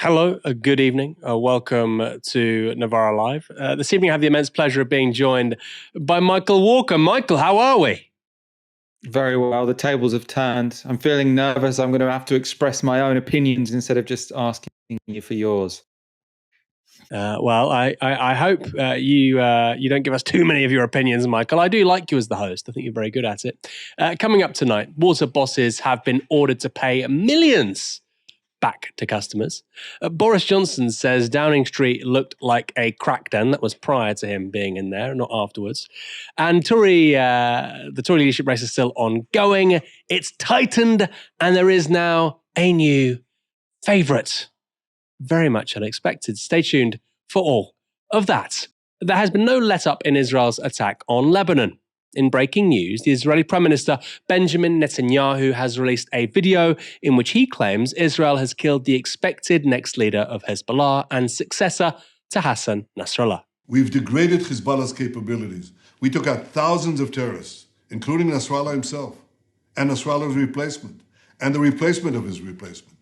Hello, good evening. Welcome to Novara Live. This evening I have the immense pleasure of being joined by Michael Walker. Michael, how are we? Very well. The tables have turned. I'm feeling nervous. I'm going to have to express my own opinions instead of just asking you for yours. I hope you don't give us too many of your opinions, Michael. I do like you as the host. I think you're very good at it. Coming up tonight, water bosses have been ordered to pay millions back to customers. Boris Johnson says Downing Street looked like a crack den. That was prior to him being in there, not afterwards. And the Tory leadership race is still ongoing. It's tightened, and there is now a new favourite. Very much unexpected. Stay tuned for all of that. There has been no let-up in Israel's attack on Lebanon. In breaking news, the Israeli Prime Minister Benjamin Netanyahu has released a video in which he claims Israel has killed the expected next leader of Hezbollah and successor to Hassan Nasrallah. We've degraded Hezbollah's capabilities. We took out thousands of terrorists, including Nasrallah himself, and Nasrallah's replacement, and the replacement of his replacement.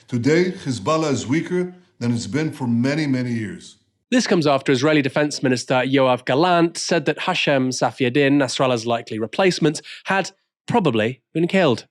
Today, Hezbollah is weaker than it's been for many, many years. This comes after Israeli Defense Minister Yoav Gallant said that Hashem Safieddin, Nasrallah's likely replacement, had probably been killed.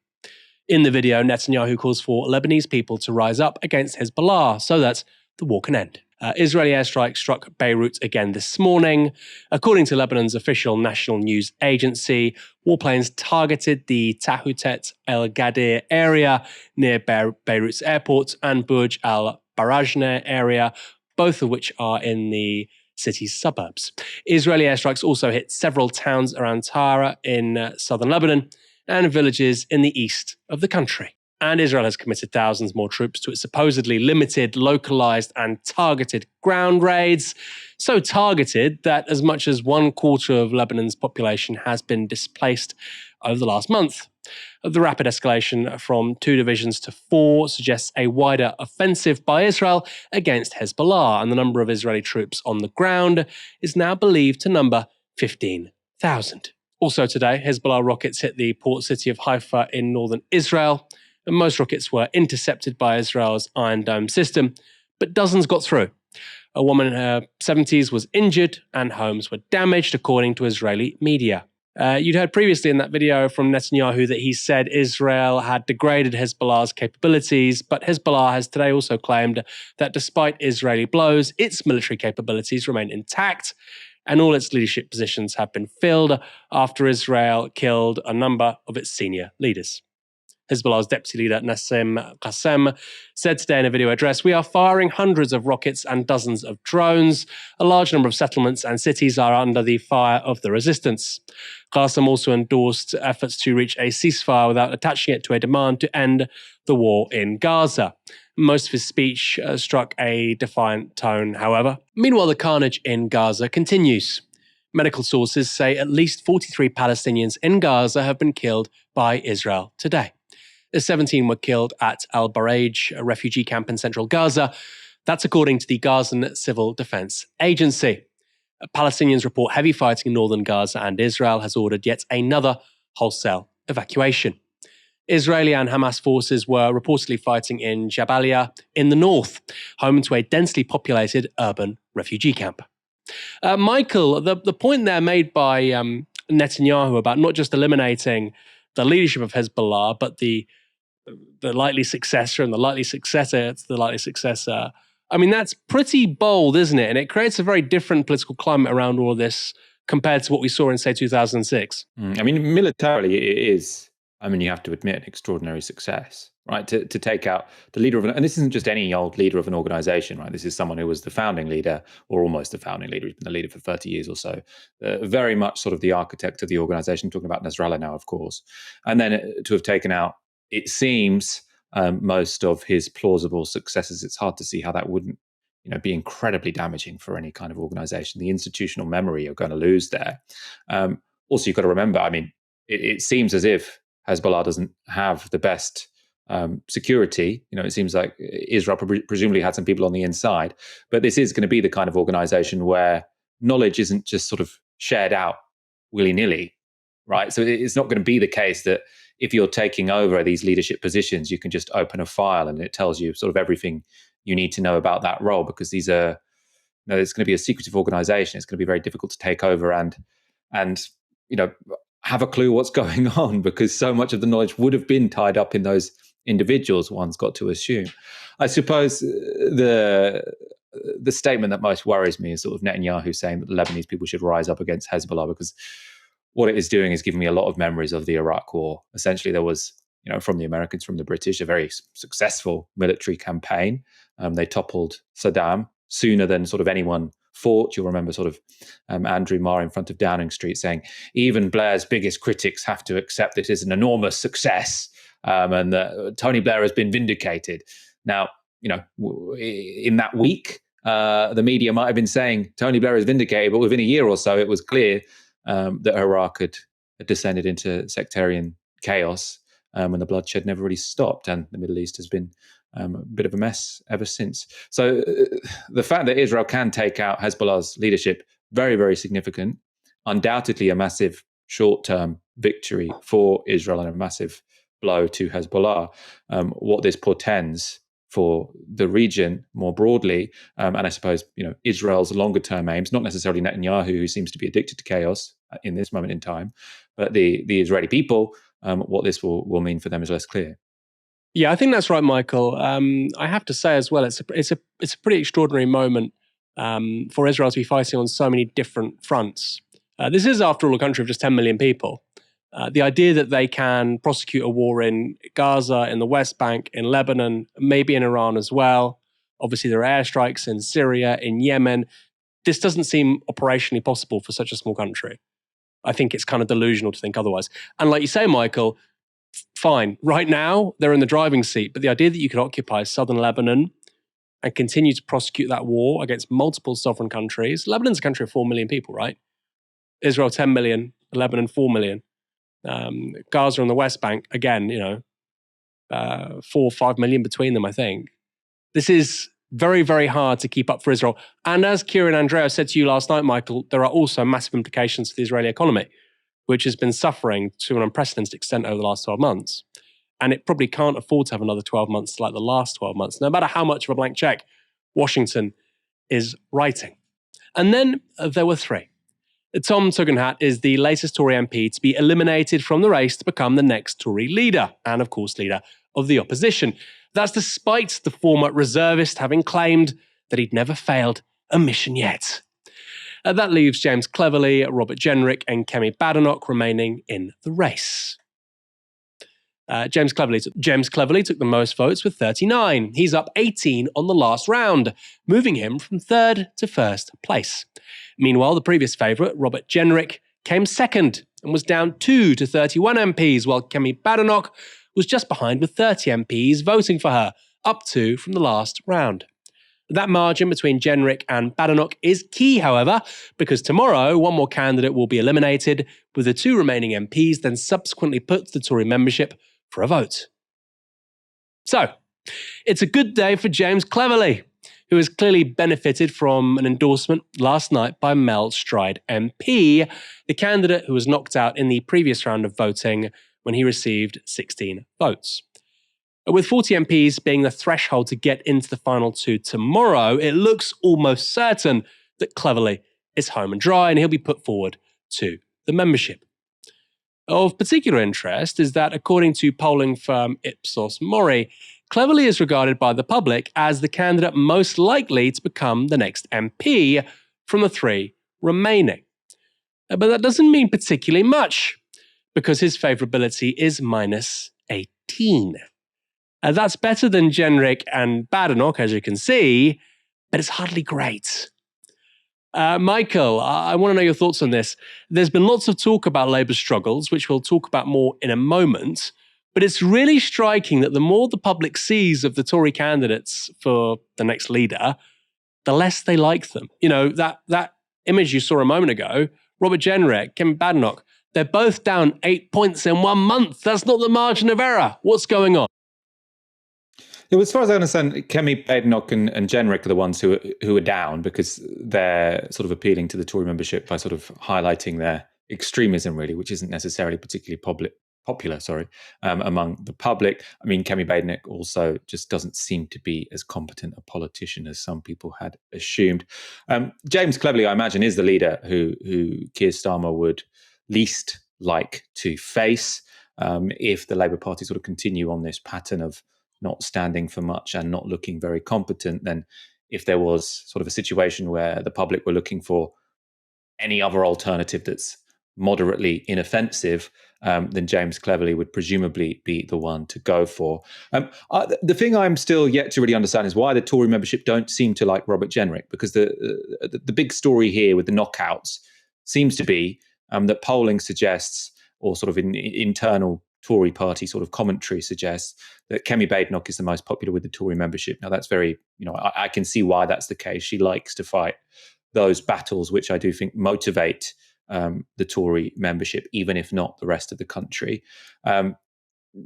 In the video, Netanyahu calls for Lebanese people to rise up against Hezbollah so that the war can end. Israeli airstrikes struck Beirut again this morning. According to Lebanon's official national news agency, warplanes targeted the Tahutet El Gadir area near Beirut's airport and Burj Al Barajneh area, both of which are in the city's suburbs. Israeli airstrikes also hit several towns around Tara in southern Lebanon and villages in the east of the country. And Israel has committed thousands more troops to its supposedly limited, localized, and targeted ground raids. So targeted that as much as 1/4 of Lebanon's population has been displaced over the last month. The rapid escalation from 2 divisions to 4 suggests a wider offensive by Israel against Hezbollah, and the number of Israeli troops on the ground is now believed to number 15,000. Also today, Hezbollah rockets hit the port city of Haifa in northern Israel, and most rockets were intercepted by Israel's Iron Dome system, but dozens got through. A woman in her 70s was injured, and homes were damaged, according to Israeli media. You'd heard previously in that video from Netanyahu that he said Israel had degraded Hezbollah's capabilities, but Hezbollah has today also claimed that despite Israeli blows, its military capabilities remain intact, and all its leadership positions have been filled after Israel killed a number of its senior leaders. Hezbollah's deputy leader, Nassim Qassem, said today in a video address, "We are firing hundreds of rockets and dozens of drones. A large number of settlements and cities are under the fire of the resistance." Qassem also endorsed efforts to reach a ceasefire without attaching it to a demand to end the war in Gaza. Most of his speech struck a defiant tone, however. Meanwhile, the carnage in Gaza continues. Medical sources say at least 43 Palestinians in Gaza have been killed by Israel today. 17 were killed at Al-Baraj, a refugee camp in central Gaza. That's according to the Gazan Civil Defense Agency. Palestinians report heavy fighting in northern Gaza, and Israel has ordered yet another wholesale evacuation. Israeli and Hamas forces were reportedly fighting in Jabalia in the north, home to a densely populated urban refugee camp. Michael, the point there made by Netanyahu about not just eliminating the leadership of Hezbollah, but the likely successor and the likely successor to the likely successor. I mean, that's pretty bold, isn't it? And it creates a very different political climate around all of this compared to what we saw in, say, 2006. I mean, militarily, it is, you have to admit, an extraordinary success, right? To take out the leader of and this isn't just any old leader of an organization, right? This is someone who was the founding leader, or almost the founding leader. He's been the leader for 30 years or so. Very much sort of the architect of the organization, talking about Nasrallah now, of course. And then to have taken out, it seems, most of his plausible successors, it's hard to see how that wouldn't be incredibly damaging for any kind of organization. The institutional memory you're going to lose there. Also, you've got to remember, it seems as if Hezbollah doesn't have the best security. It seems like Israel presumably had some people on the inside, but this is going to be the kind of organization where knowledge isn't just sort of shared out willy-nilly, right? So it's not going to be the case that if you're taking over these leadership positions, you can just open a file and it tells you sort of everything you need to know about that role, because these are, it's going to be a secretive organization. It's going to be very difficult to take over and have a clue what's going on, because so much of the knowledge would have been tied up in those individuals, one's got to assume. I suppose the statement that most worries me is sort of Netanyahu saying that the Lebanese people should rise up against Hezbollah, because what it is doing is giving me a lot of memories of the Iraq War. Essentially, there was, from the Americans, from the British, a very successful military campaign. They toppled Saddam sooner than sort of anyone thought. You'll remember sort of Andrew Marr in front of Downing Street saying, even Blair's biggest critics have to accept this is an enormous success, and that Tony Blair has been vindicated. Now, in that week, the media might have been saying Tony Blair is vindicated, but within a year or so, it was clear that Iraq had descended into sectarian chaos, and the bloodshed never really stopped, and the Middle East has been a bit of a mess ever since. So the fact that Israel can take out Hezbollah's leadership, very, very significant, undoubtedly a massive short-term victory for Israel and a massive blow to Hezbollah. What this portends for the region more broadly, and I suppose Israel's longer-term aims, not necessarily Netanyahu, who seems to be addicted to chaos in this moment in time, but the Israeli people, what this will mean for them is less clear. Yeah, I think that's right, Michael. I have to say as well, it's a pretty extraordinary moment for Israel to be fighting on so many different fronts. This is, after all, a country of just 10 million people. The idea that they can prosecute a war in Gaza, in the West Bank, in Lebanon, maybe in Iran as well. Obviously, there are airstrikes in Syria, in Yemen. This doesn't seem operationally possible for such a small country. I think it's kind of delusional to think otherwise. And like you say, Michael, fine. Right now, they're in the driving seat. But the idea that you could occupy southern Lebanon and continue to prosecute that war against multiple sovereign countries. Lebanon's a country of 4 million people, right? Israel, 10 million. Lebanon, 4 million. Gaza and the West Bank, again, 4 or 5 million between them, I think. This is very, very hard to keep up for Israel. And as Keir and Andrea said to you last night, Michael, there are also massive implications for the Israeli economy, which has been suffering to an unprecedented extent over the last 12 months. And it probably can't afford to have another 12 months like the last 12 months, no matter how much of a blank check Washington is writing. And then there were three. Tom Tugendhat is the latest Tory MP to be eliminated from the race to become the next Tory leader, and of course leader of the opposition. That's despite the former reservist having claimed that he'd never failed a mission yet. That leaves James Cleverly, Robert Jenrick and Kemi Badenoch remaining in the race. James Cleverly took the most votes with 39. He's up 18 on the last round, moving him from third to first place. Meanwhile, the previous favourite, Robert Jenrick, came second and was down 2 to 31 MPs, while Kemi Badenoch was just behind with 30 MPs voting for her, up 2 from the last round. That margin between Jenrick and Badenoch is key, however, because tomorrow one more candidate will be eliminated, with the 2 remaining MPs then subsequently put to the Tory membership for a vote. So, it's a good day for James Cleverly, who has clearly benefited from an endorsement last night by Mel Stride MP, the candidate who was knocked out in the previous round of voting when he received 16 votes. With 40 MPs being the threshold to get into the final 2 tomorrow, it looks almost certain that Cleverly is home and dry and he'll be put forward to the membership. Of particular interest is that, according to polling firm Ipsos Mori, Cleverly is regarded by the public as the candidate most likely to become the next MP from the 3 remaining. But that doesn't mean particularly much, because his favourability is minus 18. That's better than Jenrick and Badenoch, as you can see, but it's hardly great. Michael, I want to know your thoughts on this. There's been lots of talk about Labour's struggles, which we'll talk about more in a moment, but it's really striking that the more the public sees of the Tory candidates for the next leader, the less they like them. That image you saw a moment ago, Robert Jenrick, Kemi Badenoch, they're both down 8 points in 1 month. That's not the margin of error. What's going on? As far as I understand, Kemi Badenoch and Jenrick are the ones who are down because they're sort of appealing to the Tory membership by sort of highlighting their extremism, really, which isn't necessarily particularly popular, among the public. I mean, Kemi Badenoch also just doesn't seem to be as competent a politician as some people had assumed. James Cleverly, I imagine, is the leader who Keir Starmer would least like to face if the Labour Party sort of continue on this pattern of not standing for much and not looking very competent. Then if there was sort of a situation where the public were looking for any other alternative that's moderately inoffensive, then James Cleverly would presumably be the one to go for. The thing I'm still yet to really understand is why the Tory membership don't seem to like Robert Jenrick, because the big story here with the knockouts seems to be that polling suggests, or sort of internal Tory party sort of commentary suggests, that Kemi Badenoch is the most popular with the Tory membership. Now that's very, I can see why that's the case. She likes to fight those battles, which I do think motivate the Tory membership, even if not the rest of the country.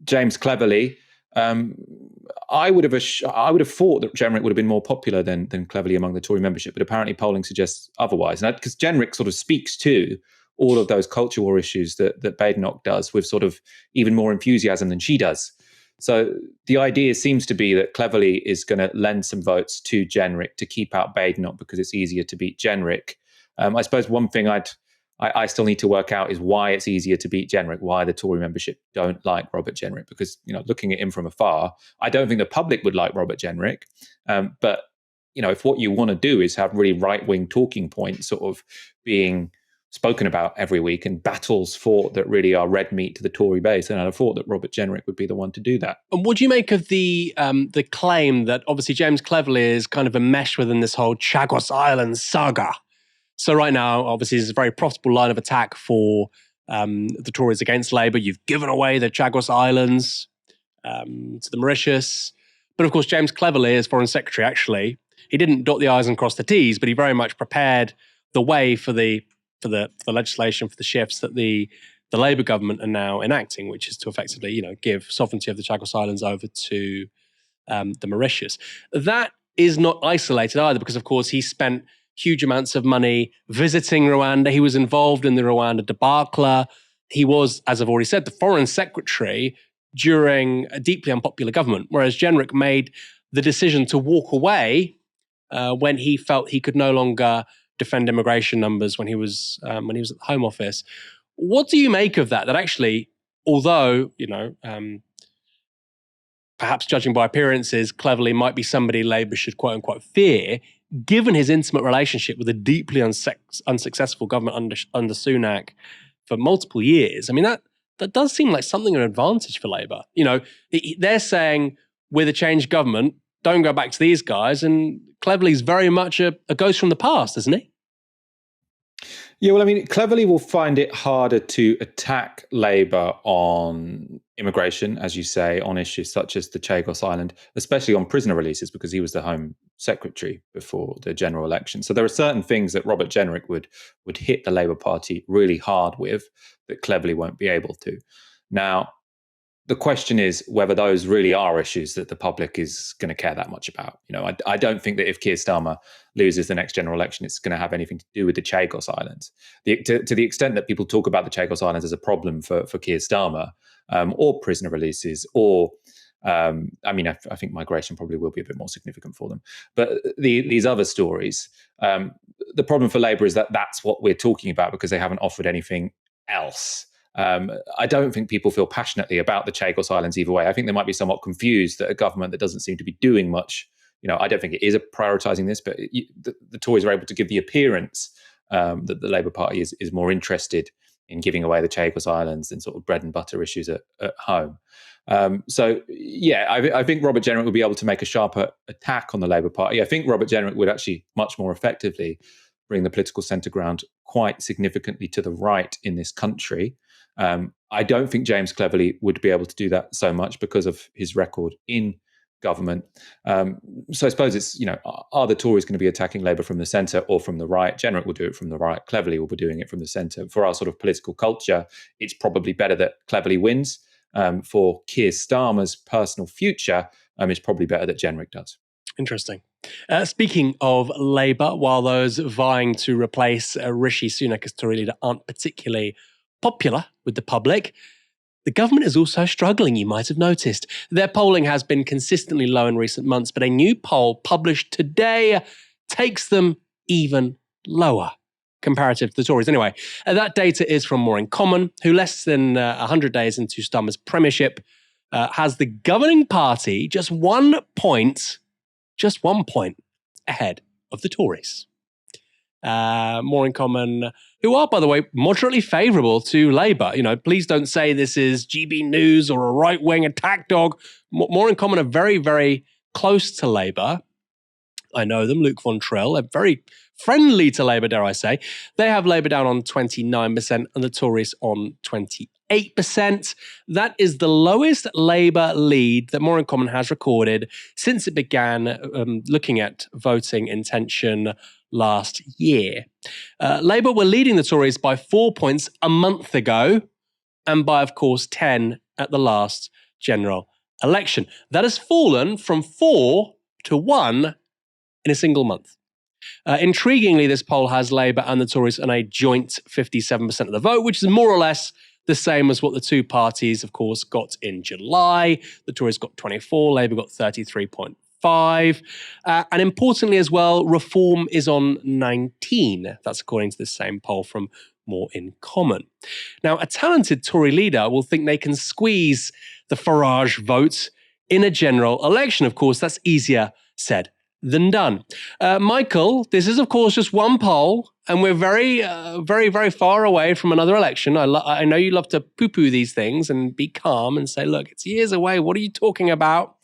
James Cleverly, I would have thought that Jenrick would have been more popular than Cleverly among the Tory membership, but apparently polling suggests otherwise. And because Jenrick sort of speaks to all of those culture war issues that Badenoch does with sort of even more enthusiasm than she does. So the idea seems to be that Cleverly is going to lend some votes to Jenrick to keep out Badenoch because it's easier to beat Jenrick. I suppose one thing I still need to work out is why it's easier to beat Jenrick, why the Tory membership don't like Robert Jenrick. Because, looking at him from afar, I don't think the public would like Robert Jenrick. But, if what you want to do is have really right-wing talking points sort of being spoken about every week and battles fought that really are red meat to the Tory base, and I'd have thought that Robert Jenrick would be the one to do that. And what do you make of the claim that obviously James Cleverly is kind of enmeshed within this whole Chagos Island saga? So right now, obviously, it's a very profitable line of attack for the Tories against Labour. You've given away the Chagos Islands to the Mauritius. But of course, James Cleverly, as Foreign Secretary, actually, he didn't dot the I's and cross the T's, but he very much prepared the way for the legislation, for the shifts that the Labour government are now enacting, which is to effectively, give sovereignty of the Chagos Islands over to the Mauritius. That is not isolated either, because of course he spent huge amounts of money visiting Rwanda. He was involved in the Rwanda debacle. He was, as I've already said, the Foreign Secretary during a deeply unpopular government, whereas Jenrick made the decision to walk away when he felt he could no longer defend immigration numbers when he was at the Home Office. What do you make of that? That actually, although perhaps judging by appearances, Cleverly might be somebody Labour should quote unquote fear, given his intimate relationship with a deeply unsuccessful government under Sunak for multiple years. I mean, that does seem like something of an advantage for Labour. They're saying with a changed government, don't go back to these guys, and Cleverly's very much a ghost from the past, isn't he? Yeah, well, I mean, Cleverly will find it harder to attack Labour on immigration, as you say, on issues such as the Chagos Island, especially on prisoner releases, because he was the Home Secretary before the general election. So there are certain things that Robert Jenrick would hit the Labour Party really hard with that Cleverly won't be able to. Now, the question is whether those really are issues that the public is going to care that much about. I don't think that if Keir Starmer loses the next general election, it's going to have anything to do with the Chagos Islands. To the extent that people talk about the Chagos Islands as a problem for Keir Starmer, or prisoner releases, or I think migration probably will be a bit more significant for them. But these other stories, the problem for Labour is that that's what we're talking about because they haven't offered anything else. I don't think people feel passionately about the Chagos Islands either way. I think they might be somewhat confused that a government that doesn't seem to be doing much, I don't think it is prioritising this, but the Tories are able to give the appearance that the Labour Party is more interested in giving away the Chagos Islands than sort of bread and butter issues at home. I think Robert Jenrick would be able to make a sharper attack on the Labour Party. I think Robert Jenrick would actually much more effectively bring the political centre ground quite significantly to the right in this country. I don't think James Cleverly would be able to do that so much because of his record in government. So I suppose it's, are the Tories going to be attacking Labour from the centre or from the right? Jenrick will do it from the right. Cleverly will be doing it from the centre. For our sort of political culture, it's probably better that Cleverly wins. For Keir Starmer's personal future, it's probably better that Jenrick does. Interesting. Speaking of Labour, while those vying to replace Rishi Sunak as Tory leader aren't particularly popular with the public, The government is also struggling, you might have noticed. Their polling has been consistently low in recent months, but a new poll published today takes them even lower comparative to the Tories. Anyway, that data is from More in Common, who less than 100 days into Starmer's premiership has the governing party just 1 point ahead of the Tories. More in Common, who are, by the way, moderately favourable to Labour. Please don't say this is GB News or a right-wing attack dog. More in Common are very, very close to Labour. I know them, Luke von Trill. They're very friendly to Labour, dare I say. They have Labour down on 29% and the Tories on 28%. That is the lowest Labour lead that More in Common has recorded since it began looking at voting intention last year. Labour were leading the Tories by 4 points a month ago and by, of course, 10 at the last general election. That has fallen from 4 to 1 in a single month. Intriguingly, this poll has Labour and the Tories on a joint 57% of the vote, which is more or less the same as what the two parties, of course, got in July. The Tories got 24, Labour got 33.5. And importantly as well, Reform is on 19. That's according to the same poll from More in Common. Now, a talented Tory leader will think they can squeeze the Farage vote in a general election. Of course, that's easier said than done. Michael, this is, of course, just one poll, and we're very, very far away from another election. I know you love to poo-poo these things and be calm and say, look, it's years away. What are you talking about?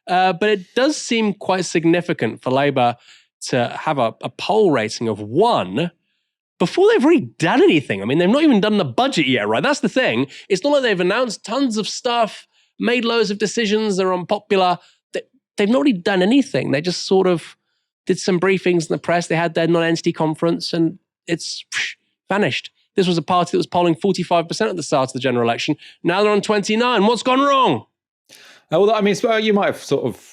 But it does seem quite significant for Labour to have a poll rating of 1 before they've really done anything. I mean, they've not even done the budget yet, right? That's the thing. It's not like they've announced tons of stuff, made loads of decisions that are unpopular. They've not really done anything. They just sort of did some briefings in the press. They had their non-entity conference and it's vanished. This was a party that was polling 45% at the start of the general election. Now they're on 29. What's gone wrong? Well, I mean, you might have sort of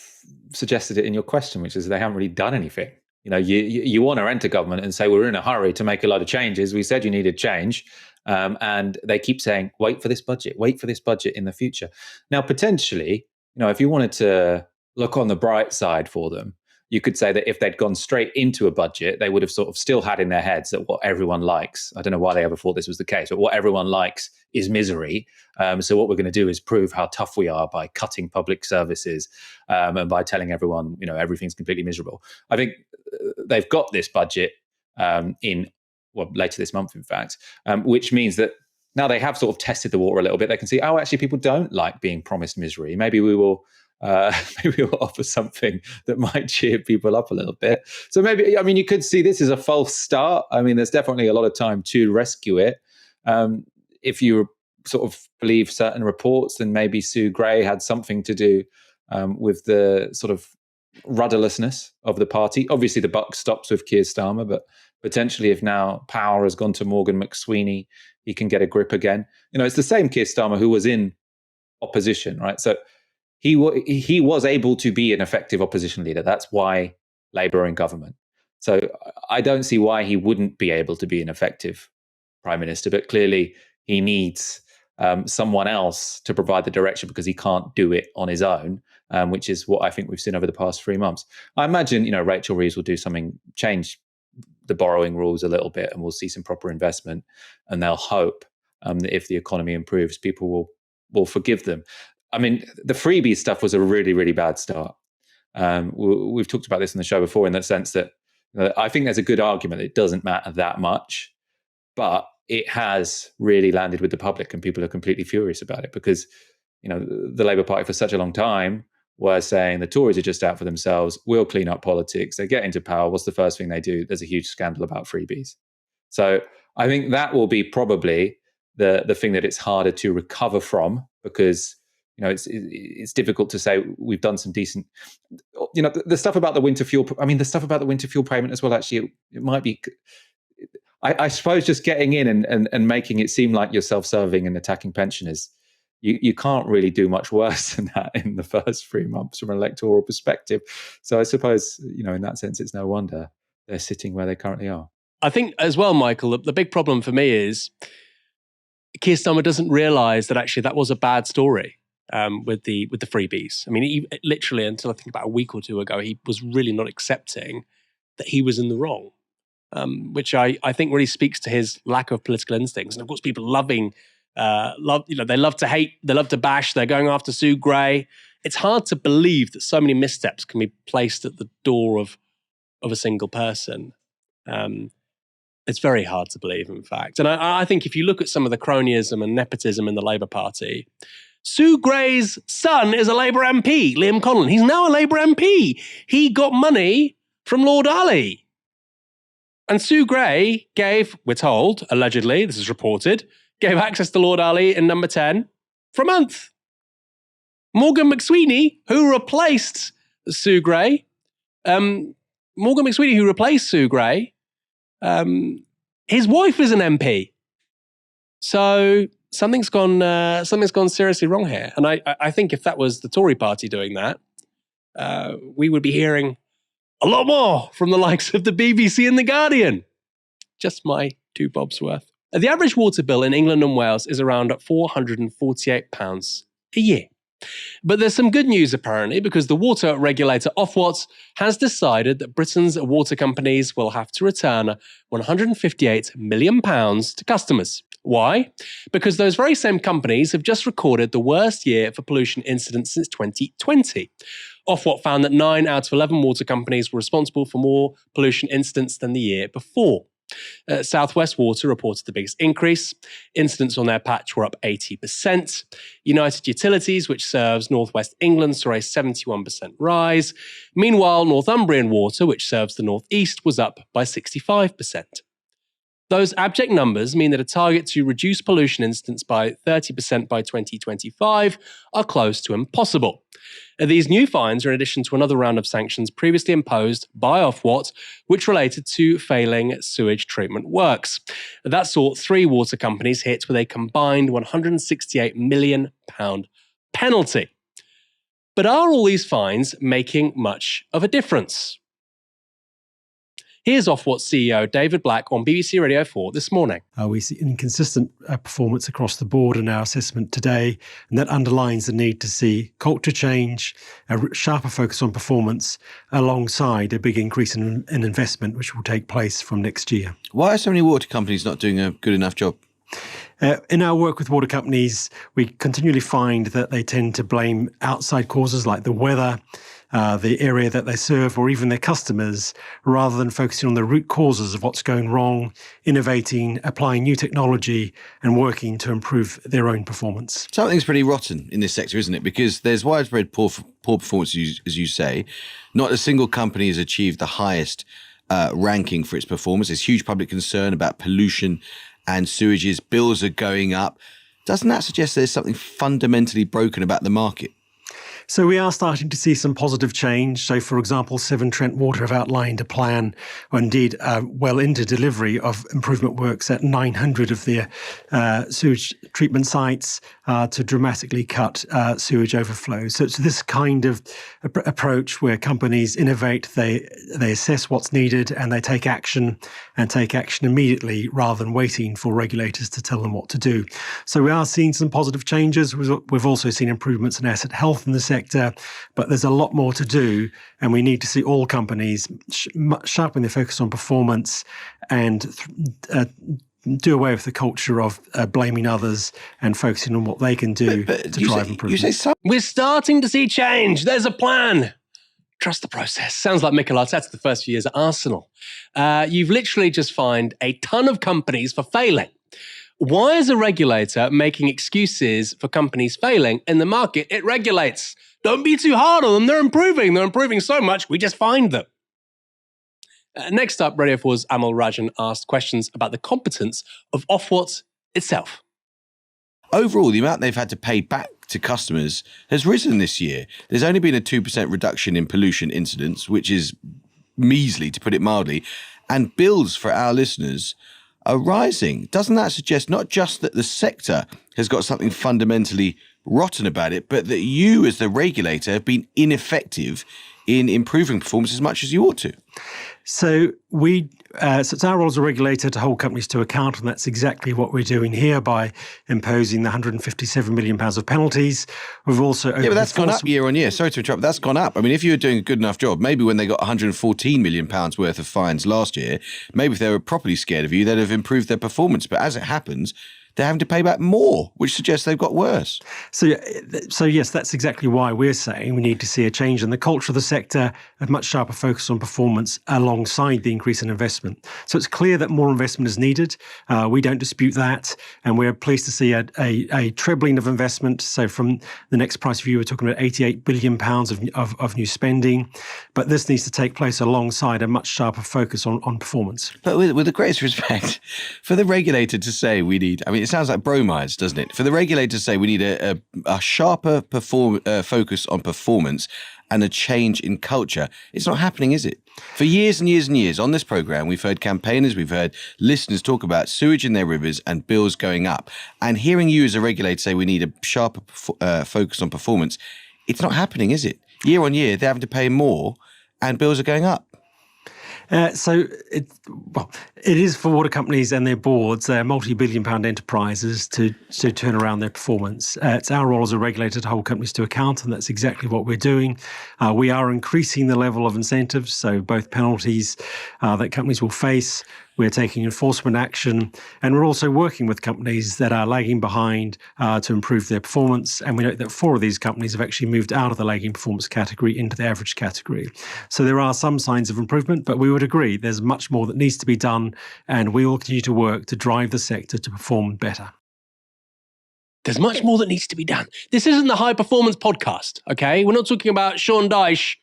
suggested it in your question, which is they haven't really done anything. You want to enter government and say, we're in a hurry to make a lot of changes. We said you needed change. And they keep saying, wait for this budget in the future. Now, potentially, if you wanted to look on the bright side for them, you could say that if they'd gone straight into a budget, they would have sort of still had in their heads that what everyone likes, I don't know why they ever thought this was the case, but what everyone likes is misery. So what we're going to do is prove how tough we are by cutting public services and by telling everyone, everything's completely miserable. I think they've got this budget later this month, in fact, which means that now they have sort of tested the water a little bit. They can see, actually, people don't like being promised misery. Maybe we'll offer something that might cheer people up a little bit. So maybe, you could see this as a false start. There's definitely a lot of time to rescue it. If you sort of believe certain reports, then maybe Sue Gray had something to do with the sort of rudderlessness of the party. Obviously, the buck stops with Keir Starmer, but potentially if now power has gone to Morgan McSweeney, he can get a grip again. It's the same Keir Starmer who was in opposition, right? So he was able to be an effective opposition leader. That's why Labour are in government. So I don't see why he wouldn't be able to be an effective prime minister, but clearly he needs someone else to provide the direction because he can't do it on his own, which is what I think we've seen over the past 3 months. I imagine, Rachel Reeves will do something, change the borrowing rules a little bit, and we'll see some proper investment, and they'll hope that if the economy improves, people will forgive them. The Freebies stuff was a really, really bad start. We've talked about this in the show before in the sense that I think there's a good argument that it doesn't matter that much, but it has really landed with the public and people are completely furious about it because, the Labour Party for such a long time were saying the Tories are just out for themselves. We'll clean up politics. They get into power. What's the first thing they do? There's a huge scandal about freebies. So I think that will be probably the thing that it's harder to recover from because, it's difficult to say we've done some decent, the stuff about the winter fuel. The stuff about the winter fuel payment as well, actually, it might be, I suppose just getting in and making it seem like you're self-serving and attacking pensioners, you can't really do much worse than that in the first 3 months from an electoral perspective. So I suppose, in that sense, it's no wonder they're sitting where they currently are. I think as well, Michael, the big problem for me is Keir Starmer doesn't realise that actually that was a bad story with the freebies. I mean, literally until I think about a week or two ago, he was really not accepting that he was in the wrong, which I think really speaks to his lack of political instincts. And of course, people they love to hate, they love to bash, they're going after Sue Gray. It's hard to believe that so many missteps can be placed at the door of a single person. It's very hard to believe, in fact. And I think if you look at some of the cronyism and nepotism in the Labour Party, Sue Gray's son is a Labour MP, Liam Conlon. He's now a Labour MP. He got money from Lord Ali. And Sue Gray gave, we're told, allegedly, this is reported, gave access to Lord Ali in number 10 for a month. Morgan McSweeney, who replaced Sue Gray, his wife is an MP. So something's gone seriously wrong here. And I think if that was the Tory party doing that, we would be hearing a lot more from the likes of the BBC and The Guardian. Just my 2 bobs worth. The average water bill in England and Wales is around £448 a year. But there's some good news apparently, because the water regulator Ofwat has decided that Britain's water companies will have to return £158 million to customers. Why? Because those very same companies have just recorded the worst year for pollution incidents since 2020. Ofwat found that 9 out of 11 water companies were responsible for more pollution incidents than the year before. South West Water reported the biggest increase. Incidents on their patch were up 80%. United Utilities, which serves North West England, saw a 71% rise. Meanwhile, Northumbrian Water, which serves the North East, was up by 65%. Those abject numbers mean that a target to reduce pollution incidents by 30% by 2025 are close to impossible. These new fines are in addition to another round of sanctions previously imposed by Ofwat, which related to failing sewage treatment works. That saw 3 water companies hit with a combined £168 million penalty. But are all these fines making much of a difference? Here's Ofwat CEO David Black on BBC Radio 4 this morning. We see inconsistent performance across the board in our assessment today, and that underlines the need to see culture change, a sharper focus on performance, alongside a big increase in investment, which will take place from next year. Why are so many water companies not doing a good enough job? In our work with water companies, we continually find that they tend to blame outside causes like the weather, the area that they serve, or even their customers, rather than focusing on the root causes of what's going wrong, innovating, applying new technology, and working to improve their own performance. Something's pretty rotten in this sector, isn't it? Because there's widespread poor performance, as you say. Not a single company has achieved the highest ranking for its performance. There's huge public concern about pollution and sewages. Bills are going up. Doesn't that suggest there's something fundamentally broken about the market? So we are starting to see some positive change. So, for example, Severn Trent Water have outlined a plan, or indeed well into delivery of improvement works at 900 of their sewage treatment sites to dramatically cut sewage overflow. So it's this kind of approach where companies innovate, they assess what's needed, and they take action immediately rather than waiting for regulators to tell them what to do. So we are seeing some positive changes. We've also seen improvements in asset health in the sector, but there's a lot more to do, and we need to see all companies sharpen their focus on performance and do away with the culture of blaming others and focusing on what they can do to drive improvement. We're starting to see change. There's a plan. Trust the process. Sounds like Mikel Arteta the first few years at Arsenal. You've literally just fined a ton of companies for failing. Why is a regulator making excuses for companies failing in the market it regulates? Don't be too hard on them. They're improving. They're improving so much, we just fined them. Next up, Radio 4's Amal Rajan asked questions about the competence of Ofwat itself. Overall, the amount they've had to pay back to customers has risen this year. There's only been a 2% reduction in pollution incidents, which is measly, to put it mildly, and bills for our listeners are rising. Doesn't that suggest not just that the sector has got something fundamentally rotten about it, but that you as the regulator have been ineffective in improving performance as much as you ought to? So so it's our role as a regulator to hold companies to account, and that's exactly what we're doing here by imposing the £157 million of penalties. We've also but that's gone up year on year. Sorry to interrupt. That's gone up. I mean, if you were doing a good enough job, maybe when they got £114 million worth of fines last year, maybe if they were properly scared of you, they'd have improved their performance. But as it happens, they're having to pay back more, which suggests they've got worse. So yes, that's exactly why we're saying we need to see a change in the culture of the sector, a much sharper focus on performance alongside the increase in investment. So it's clear that more investment is needed. We don't dispute that, and we're pleased to see a trebling of investment. So from the next price review, we're talking about £88 billion of new spending, but this needs to take place alongside a much sharper focus on performance. But with the greatest respect, for the regulator to say we need, I mean, it sounds like bromides, doesn't it? For the regulator to say we need a sharper focus on performance and a change in culture, it's not happening, is it? For years and years and years on this programme, we've heard campaigners, we've heard listeners talk about sewage in their rivers and bills going up. And hearing you as a regulator say we need a sharper focus on performance, it's not happening, is it? Year on year, they're having to pay more and bills are going up. It is for water companies and their boards, they're multi-billion-pound enterprises to turn around their performance. It's our role as a regulator to hold companies to account, and that's exactly what we're doing. We are increasing the level of incentives, so both penalties that companies will face. We're taking enforcement action, and we're also working with companies that are lagging behind to improve their performance. And we know that 4 of these companies have actually moved out of the lagging performance category into the average category. So there are some signs of improvement, but we would agree there's much more that needs to be done, and we will continue to work to drive the sector to perform better. There's much more that needs to be done. This isn't the high performance podcast, okay? We're not talking about Sean Dyche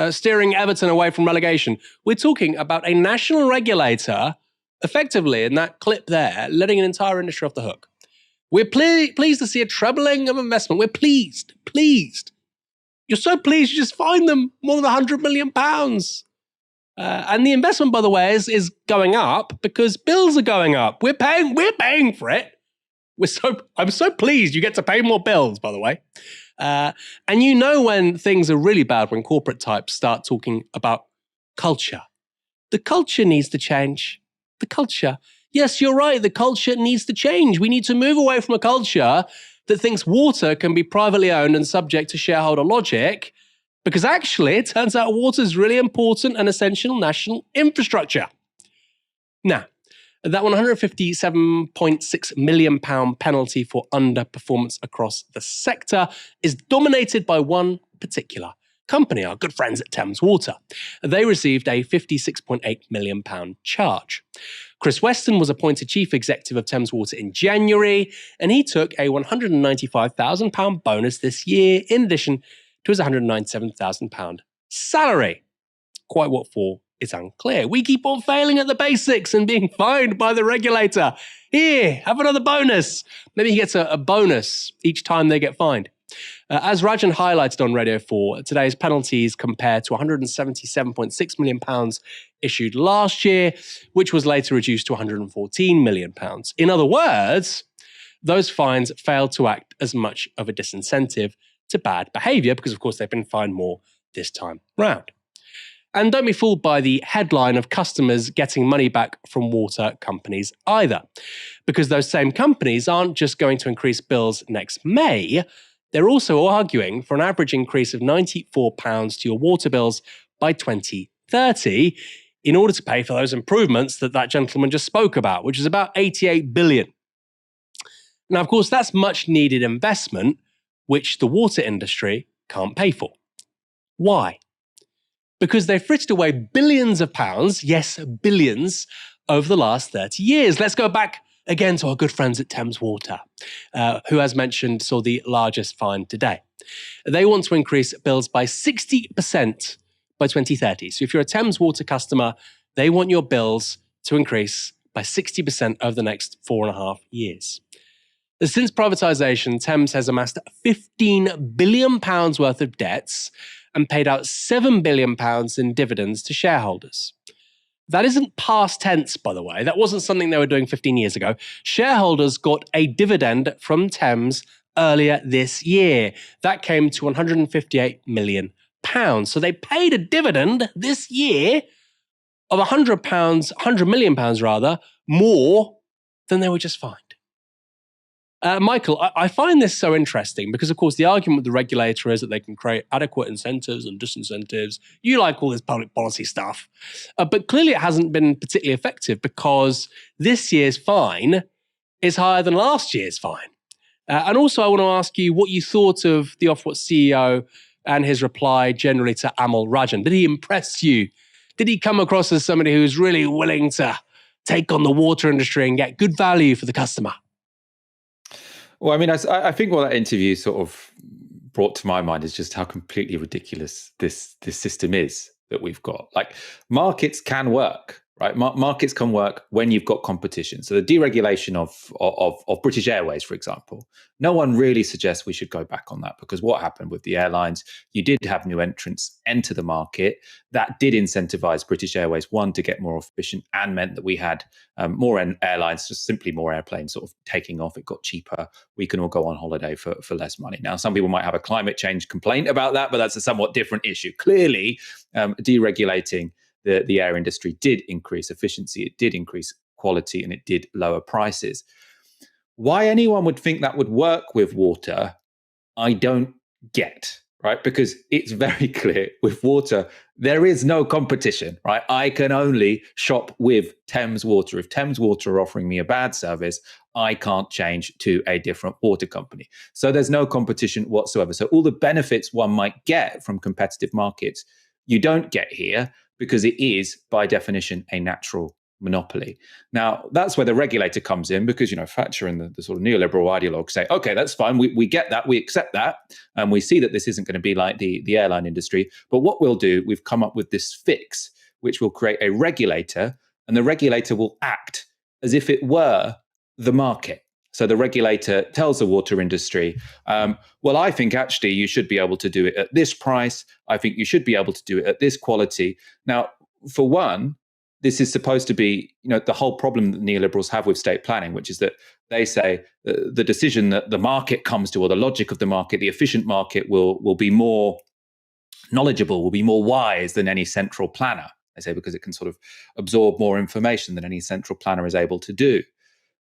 steering Everton away from relegation. We're talking about a national regulator, effectively, in that clip there, letting an entire industry off the hook. We're pleased to see a trebling of investment. We're pleased. You're so pleased you just fined them more than £100 million. And the investment, by the way, is going up because bills are going up. We're paying for it. I'm so pleased you get to pay more bills, by the way. And you know when things are really bad, when corporate types start talking about culture. The culture needs to change. The culture. Yes, you're right. The culture needs to change. We need to move away from a culture that thinks water can be privately owned and subject to shareholder logic, because actually it turns out water is really important and essential national infrastructure. Now, that £157.6 million penalty for underperformance across the sector is dominated by one particular company, our good friends at Thames Water. They received a £56.8 million charge. Chris Weston was appointed chief executive of Thames Water in January, and he took a £195,000 bonus this year, in addition to his £197,000 salary. Quite what for is unclear. We keep on failing at the basics and being fined by the regulator. Here, have another bonus. Maybe he gets a bonus each time they get fined. As Rajan highlighted on Radio 4, today's penalties compare to £177.6 million issued last year, which was later reduced to £114 million. In other words, those fines failed to act as much of a disincentive to bad behaviour because, of course, they've been fined more this time round. And don't be fooled by the headline of customers getting money back from water companies either, because those same companies aren't just going to increase bills next May, they're also arguing for an average increase of £94 to your water bills by 2030 in order to pay for those improvements that gentleman just spoke about, which is about £88 billion. Now, of course, that's much needed investment, which the water industry can't pay for. Why? Because they've frittered away billions of pounds, yes, billions, over the last 30 years. Let's go back again to our good friends at Thames Water, who, as mentioned, saw the largest fine today. They want to increase bills by 60% by 2030. So if you're a Thames Water customer, they want your bills to increase by 60% over the next 4.5 years. Since privatisation, Thames has amassed £15 billion worth of debts and paid out £7 billion in dividends to shareholders. That isn't past tense, by the way. That wasn't something they were doing 15 years ago. Shareholders got a dividend from Thames earlier this year. That came to £158 million. So they paid a dividend this year of £100, £100 million rather, more than they were just fined. Michael, I find this so interesting because, of course, the argument with the regulator is that they can create adequate incentives and disincentives. You like all this public policy stuff. But clearly it hasn't been particularly effective because this year's fine is higher than last year's fine. And also I want to ask you what you thought of the Ofwat CEO and his reply generally to Amal Rajan. Did he impress you? Did he come across as somebody who's really willing to take on the water industry and get good value for the customer? Well, I mean, I think what that interview sort of brought to my mind is just how completely ridiculous this system is that we've got. Like, markets can work, right? Markets can work when you've got competition. So the deregulation of British Airways, for example, no one really suggests we should go back on that, because what happened with the airlines, you did have new entrants enter the market. That did incentivize British Airways, one, to get more efficient, and meant that we had more airlines, just simply more airplanes sort of taking off. It got cheaper. We can all go on holiday for less money. Now, some people might have a climate change complaint about that, but that's a somewhat different issue. Clearly, deregulating the air industry did increase efficiency, it did increase quality, and it did lower prices. Why anyone would think that would work with water, I don't get, right? Because it's very clear with water, there is no competition, right? I can only shop with Thames Water. If Thames Water are offering me a bad service, I can't change to a different water company. So there's no competition whatsoever. So all the benefits one might get from competitive markets, you don't get here, because it is, by definition, a natural monopoly. Now, that's where the regulator comes in, because, you know, Thatcher and the sort of neoliberal ideologues say, okay, that's fine, we get that, we accept that, and we see that this isn't going to be like the airline industry. But what we'll do, we've come up with this fix, which will create a regulator, and the regulator will act as if it were the market. So the regulator tells the water industry, well, I think actually you should be able to do it at this price. I think you should be able to do it at this quality. Now, for one, this is supposed to be, you know, the whole problem that neoliberals have with state planning, which is that they say the decision that the market comes to, or the logic of the market, the efficient market will be more knowledgeable, will be more wise than any central planner. They say because it can sort of absorb more information than any central planner is able to do.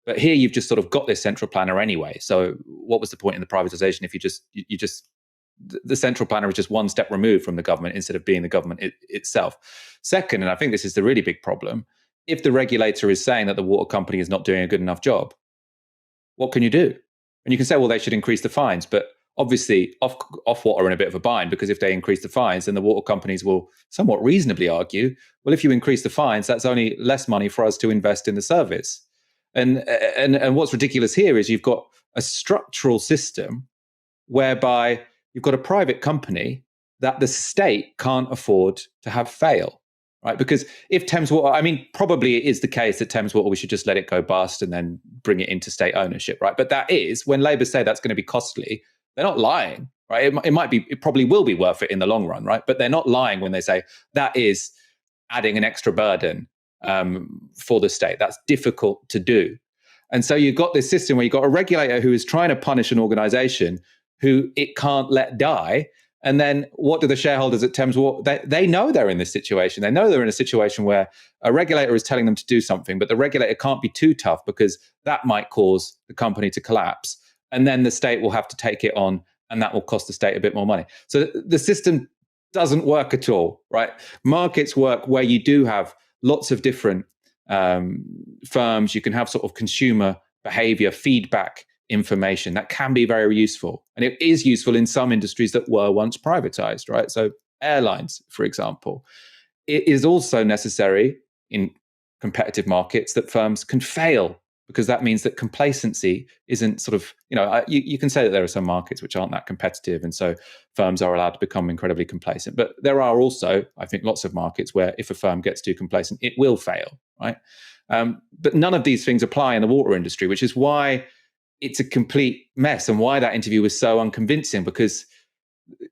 But here you've just sort of got this central planner anyway. So what was the point in the privatization if you just the central planner is just one step removed from the government instead of being the government itself? Second, and I think this is the really big problem, if the regulator is saying that the water company is not doing a good enough job, what can you do? And you can say, well, they should increase the fines, but obviously Ofwat are in a bit of a bind, because if they increase the fines, then the water companies will somewhat reasonably argue, well, if you increase the fines, that's only less money for us to invest in the service. And what's ridiculous here is you've got a structural system whereby you've got a private company that the state can't afford to have fail, right? Because if Thames Water, I mean, probably it is the case that Thames Water, we should just let it go bust and then bring it into state ownership, right? But that is, when Labour say that's going to be costly, they're not lying, right? It probably will be worth it in the long run, right? But they're not lying when they say that is adding an extra burden for the state. That's difficult to do. And so you've got this system where you've got a regulator who is trying to punish an organization who it can't let die. And then what do the shareholders at Thames Water? They know they're in this situation. They know they're in a situation where a regulator is telling them to do something, but the regulator can't be too tough because that might cause the company to collapse. And then the state will have to take it on, and that will cost the state a bit more money. So the system doesn't work at all, right? Markets work where you do have lots of different firms. You can have sort of consumer behavior feedback information that can be very useful. And it is useful in some industries that were once privatized, right? So airlines, for example. It is also necessary in competitive markets that firms can fail, because that means that complacency isn't sort of, you can say that there are some markets which aren't that competitive, and so firms are allowed to become incredibly complacent. But there are also, I think, lots of markets where if a firm gets too complacent, it will fail, right? But none of these things apply in the water industry, which is why it's a complete mess, and why that interview was so unconvincing, because,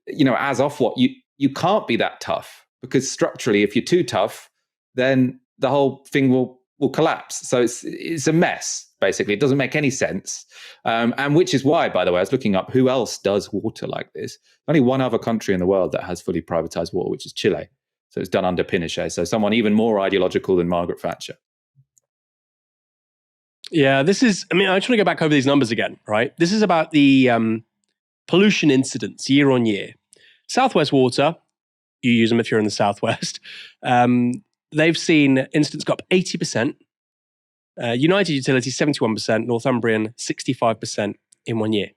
as Ofwat, you can't be that tough, because structurally, if you're too tough, then the whole thing will collapse. So it's a mess, basically. It doesn't make any sense. And which is why, by the way, I was looking up who else does water like this. Only one other country in the world that has fully privatized water, which is Chile. So it's done under Pinochet. So someone even more ideological than Margaret Thatcher. Yeah, this is, I just want to go back over these numbers again, right? This is about the pollution incidents year on year. Southwest Water, you use them if you're in the Southwest, they've seen incidents go up 80%. United Utilities, 71%, Northumbrian, 65% in 1 year.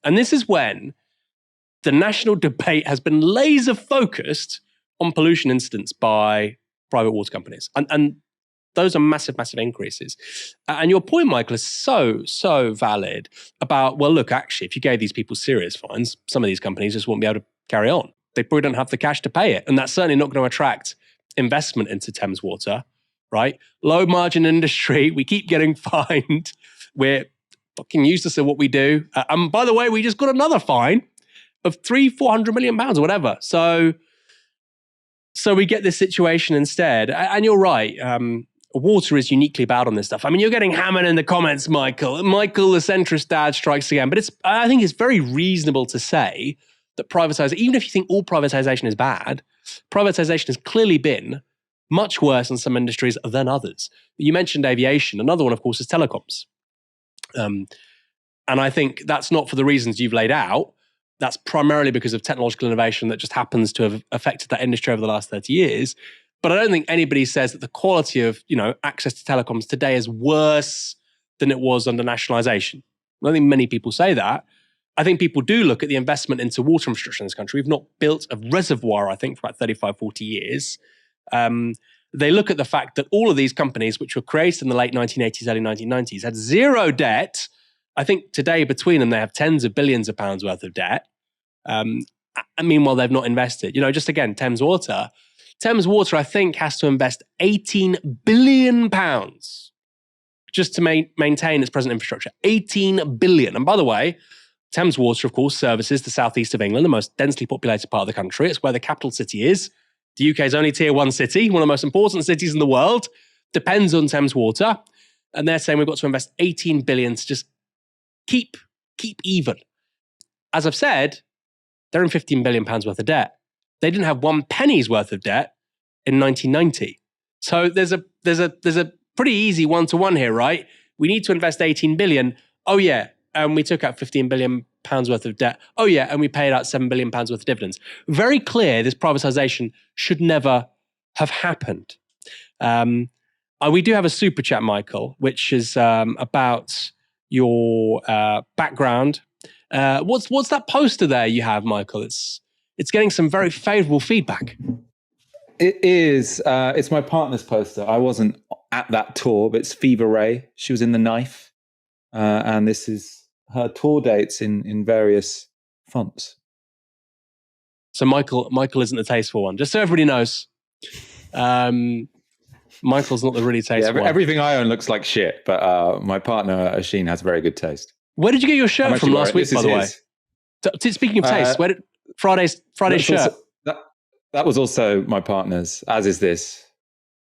And this is when the national debate has been laser focused on pollution incidents by private water companies. And those are massive, massive increases. And your point, Michael, is so valid about, well, look, actually, if you gave these people serious fines, some of these companies just won't be able to carry on. They probably don't have the cash to pay it. And that's certainly not going to attract investment into Thames Water, right? Low margin industry, we keep getting fined. We're fucking useless at what we do. And by the way, we just got another fine of £400 million or whatever. So we get this situation instead. And you're right. Water is uniquely bad on this stuff. You're getting hammered in the comments, Michael. Michael, the centrist dad, strikes again. But I think it's very reasonable to say that privatization, even if you think all privatization is bad, privatization has clearly been much worse in some industries than others. You mentioned aviation. Another one, of course, is telecoms. And I think that's not for the reasons you've laid out. That's primarily because of technological innovation that just happens to have affected that industry over the last 30 years. But I don't think anybody says that the quality of, access to telecoms today is worse than it was under nationalization. I don't think many people say that. I think people do look at the investment into water infrastructure in this country. We've not built a reservoir, I think, for about 35, 40 years. They look at the fact that all of these companies, which were created in the late 1980s, early 1990s, had zero debt. I think today between them, they have tens of billions of pounds worth of debt. And meanwhile, they've not invested. Just again, Thames Water, I think, has to invest £18 billion just to maintain its present infrastructure. £18 billion. And by the way, Thames Water, of course, services the southeast of England, the most densely populated part of the country. It's where the capital city is. The UK's only tier 1 city, one of the most important cities in the world, depends on Thames Water. And they're saying we've got to invest £18 billion to just keep even. As I've said, they're in £15 billion worth of debt. They didn't have one penny's worth of debt in 1990. So there's a pretty easy one-to-one here, right? We need to invest 18 billion. Oh yeah, and we took out 15 billion pounds worth of debt. Oh yeah, and we paid out 7 billion pounds worth of dividends. Very clear this privatization should never have happened. We do have a super chat, Michael, which is about your background. What's that poster there you have, Michael? It's getting some very favorable feedback. It is. It's my partner's poster. I wasn't at that tour, but it's Fever Ray. She was in The Knife. And this is her tour dates in various fonts. So Michael isn't the tasteful one. Just so everybody knows. Michael's not the really tasteful one. Everything I own looks like shit, but my partner, Asheen, has very good taste. Where did you get your shirt from last week, by the way? Speaking of taste, where did Friday's shirt? That was also my partner's, as is this.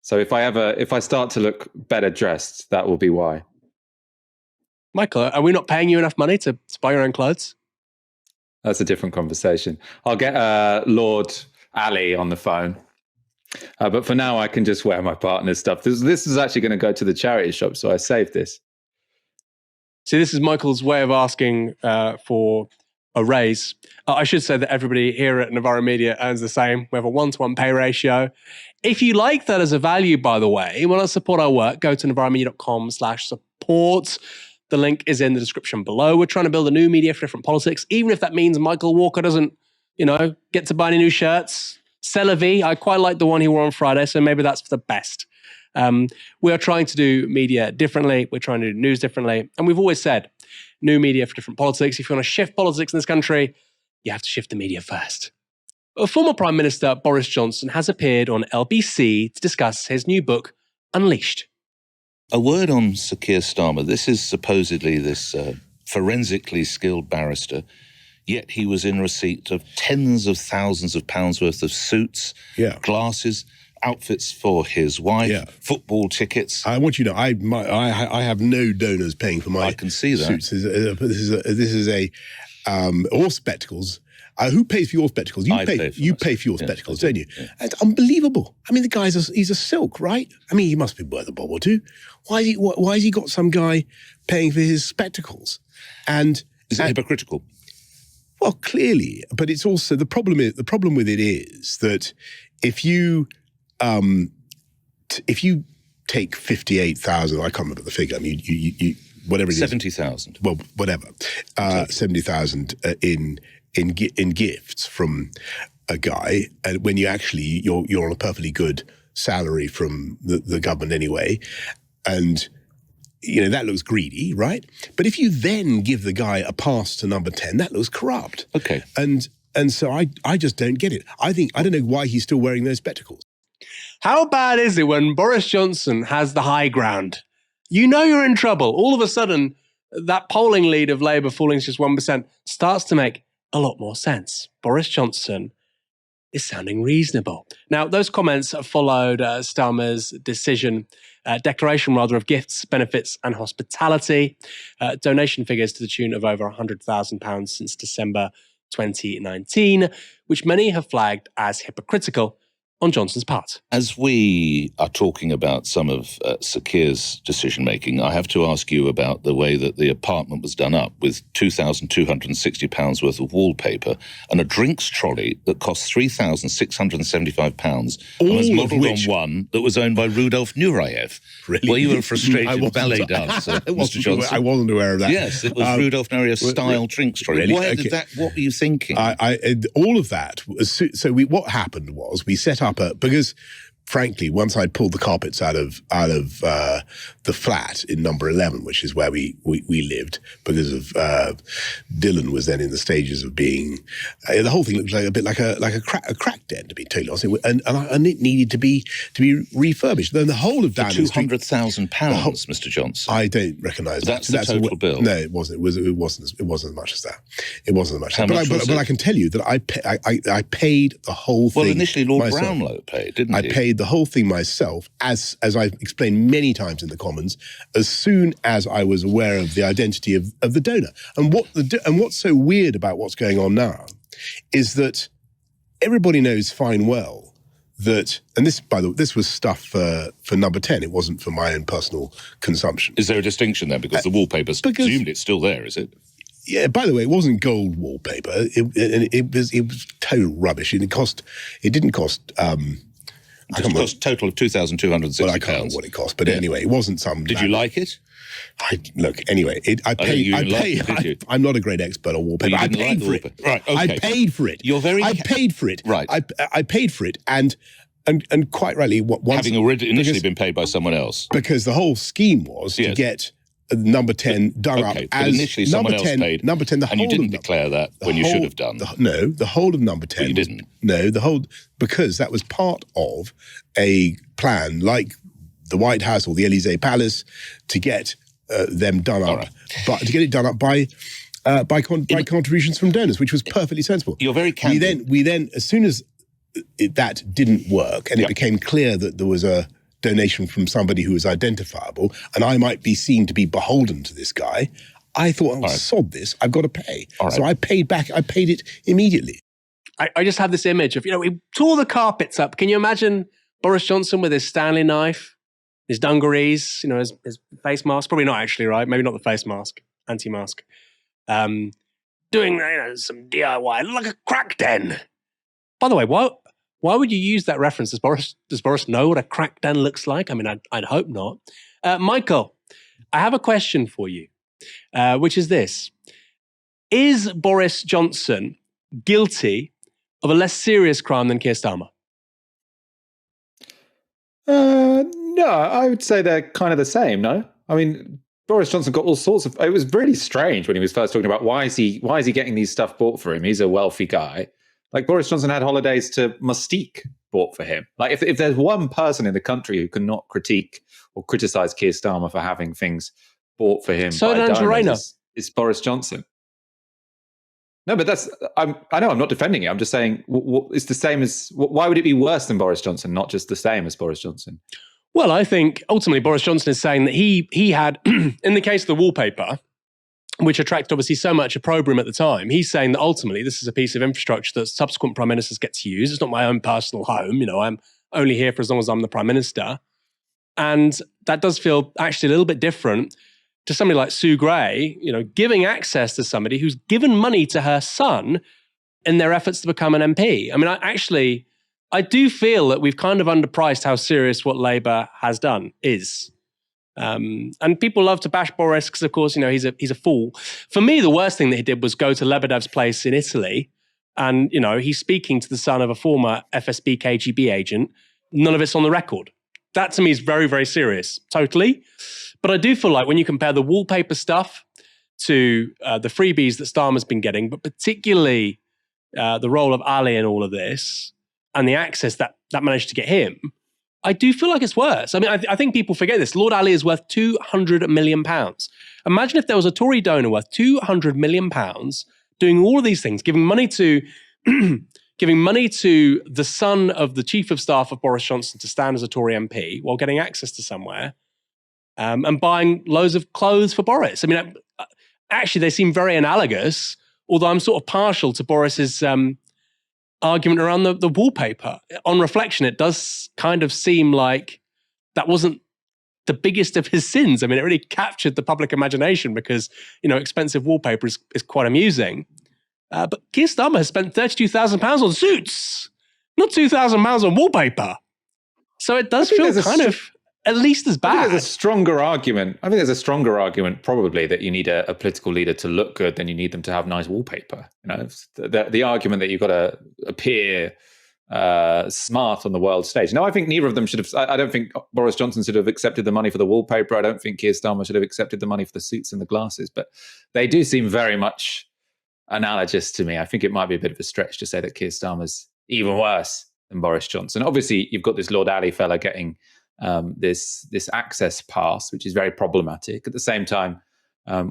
So if I start to look better dressed, that will be why. Michael, are we not paying you enough money to buy your own clothes? That's a different conversation. I'll get Lord Ali on the phone. But for now, I can just wear my partner's stuff. This is actually going to go to the charity shop, so I saved this. See, this is Michael's way of asking for a raise. I should say that everybody here at Novara Media earns the same. We have a 1-to-1 pay ratio. If you like that as a value, by the way, you want to support our work, go to novaramedia.com/support. The link is in the description below. We're trying to build a new media for different politics, even if that means Michael Walker doesn't, get to buy any new shirts. C'est la vie. I quite like the one he wore on Friday, so maybe that's for the best. We are trying to do media differently. We're trying to do news differently. And we've always said, new media for different politics. If you want to shift politics in this country, you have to shift the media first. Former Prime Minister Boris Johnson has appeared on LBC to discuss his new book, Unleashed. A word on Sir Keir Starmer. This is supposedly this forensically skilled barrister, yet he was in receipt of tens of thousands of pounds worth of suits, glasses, outfits for his wife, football tickets. I want you to know, I have no donors paying for my I can see that. suits. This is all spectacles. Who pays for your spectacles? You pay for your spectacles, don't you? Yeah. It's unbelievable. I mean, the guy's he's a silk, right? I mean, he must be worth a bob or two. Why has he got some guy paying for his spectacles? And is it hypocritical? Well, clearly, but it's also the problem with it is that if you take 58,000, I can't remember the figure. I mean, you whatever it is, 70,000. Well, whatever, 70,000 in gifts from a guy, and when you're on a perfectly good salary from the government anyway, and that looks greedy, right? But if you then give the guy a pass to number 10, that looks corrupt. Okay. And so I just don't get it. I don't know why he's still wearing those spectacles. How bad is it when Boris Johnson has the high ground? You know you're in trouble. All of a sudden, that polling lead of Labour falling to just 1% starts to make a lot more sense. Boris Johnson is sounding reasonable. Now, those comments followed Starmer's declaration of gifts, benefits and hospitality, donation figures to the tune of over £100,000 since December 2019, which many have flagged as hypocritical on Johnson's part. As we are talking about some of Sir Keir's decision-making, I have to ask you about the way that the apartment was done up with £2,260 worth of wallpaper and a drinks trolley that cost £3,675 and was modelled on one that was owned by Rudolf Nureyev. Really? Were you a frustrated ballet dancer, Mr. Johnson? I wasn't aware of that. Yes, it was Rudolf Nureyev's style drinks trolley. Really? What were you thinking? All of that. What happened was we set up because frankly, once I'd pulled the carpets out of the flat in number 11, which is where we lived, because of Dylan was then in the stages of being the whole thing looked like a bit like a crack den, to be totally honest, and it needed to be refurbished. Then the whole of Downing Street, £200,000, Mr. Johnson. I don't recognise that. That's the total bill. No, it wasn't. It wasn't as much as that. It wasn't as much. But I can tell you that I paid the whole thing. Well, initially Lord myself. Brownlow paid, didn't he? I paid the whole thing myself, as I've explained many times in the Commons, as soon as I was aware of the identity of the donor. And what's so weird about what's going on now is that everybody knows fine well that, and this, by the way, this was stuff for number 10. It wasn't for my own personal consumption. Is there a distinction there? Because the wallpaper's presumed it's still there, is it? Yeah, by the way, it wasn't gold wallpaper. It was total rubbish. It didn't cost... It cost a total of £2,260. Well, I can't remember what it cost, but anyway, it wasn't some... Did you like it? I'm not a great expert on wallpaper. I paid for it. Right, okay. I paid for it. I paid for it. Right. I paid for it, and quite rightly... Having initially been paid by someone else. Because the whole scheme was to get... number 10 done up as initially someone else paid. Number 10, and you didn't declare that when you should have done. The whole of number 10. But you didn't. Because that was part of a plan, like the White House or the Elysee Palace, to get them done up, but to get it done up by contributions from donors, which was perfectly sensible. You're very candid. We then, as soon as that didn't work, and it became clear that there was a donation from somebody who was identifiable, and I might be seen to be beholden to this guy, I thought, sod this, I've got to pay. So I paid it immediately. I just had this image of, he tore the carpets up. Can you imagine Boris Johnson with his Stanley knife, his dungarees, his face mask? Probably not actually, right? Maybe not the face mask, anti-mask. Doing, some DIY, like a crack den. By the way, why would you use that reference? Does Boris know what a crack den looks like? I mean, I'd hope not. Michael, I have a question for you, which is this. Is Boris Johnson guilty of a less serious crime than Keir Starmer? No, I would say they're kind of the same, no? I mean, Boris Johnson got all sorts of... It was really strange when he was first talking about why is he getting these stuff bought for him? He's a wealthy guy. Like, Boris Johnson had holidays to Mustique bought for him. Like, if there's one person in the country who cannot critique or criticize Keir Starmer for having things bought for him by donors, it's Boris Johnson. No, but I know I'm not defending it. I'm just saying it's the same as... Why would it be worse than Boris Johnson, not just the same as Boris Johnson? Well, I think ultimately Boris Johnson is saying that he had, in the case of the wallpaper, which attracted obviously so much opprobrium at the time. He's saying that ultimately this is a piece of infrastructure that subsequent prime ministers get to use. It's not my own personal home. I'm only here for as long as I'm the prime minister. And that does feel actually a little bit different to somebody like Sue Gray, giving access to somebody who's given money to her son in their efforts to become an MP. I mean, I do feel that we've kind of underpriced how serious what Labour has done is. And people love to bash Boris because, of course, he's a fool. For me, the worst thing that he did was go to Lebedev's place in Italy, and he's speaking to the son of a former FSB KGB agent. None of it's on the record. That to me is very, very serious, totally. But I do feel like when you compare the wallpaper stuff to the freebies that Starmer's been getting, but particularly the role of Ali in all of this and the access that managed to get him, I do feel like it's worse. I mean, I think people forget this. Lord Ali is worth £200 million. Imagine if there was a Tory donor worth £200 million doing all of these things, giving money to the son of the chief of staff of Boris Johnson to stand as a Tory MP while getting access to somewhere, and buying loads of clothes for Boris. I mean, actually, they seem very analogous, although I'm sort of partial to Boris's argument around the wallpaper. On reflection, it does kind of seem like that wasn't the biggest of his sins. I mean, it really captured the public imagination because, expensive wallpaper is quite amusing. But Keir Starmer has spent £32,000 on suits, not £2,000 on wallpaper. So it does feel kind of at least as bad. I think there's a stronger argument probably that you need a political leader to look good than you need them to have nice wallpaper. The argument that you've got to appear smart on the world stage. No, I think neither of them should have. I don't think Boris Johnson should have accepted the money for the wallpaper. I don't think Keir Starmer should have accepted the money for the suits and the glasses. But they do seem very much analogous to me. I think it might be a bit of a stretch to say that Keir Starmer's even worse than Boris Johnson. Obviously, you've got this Lord Ali fella getting this access pass, which is very problematic. At the same time,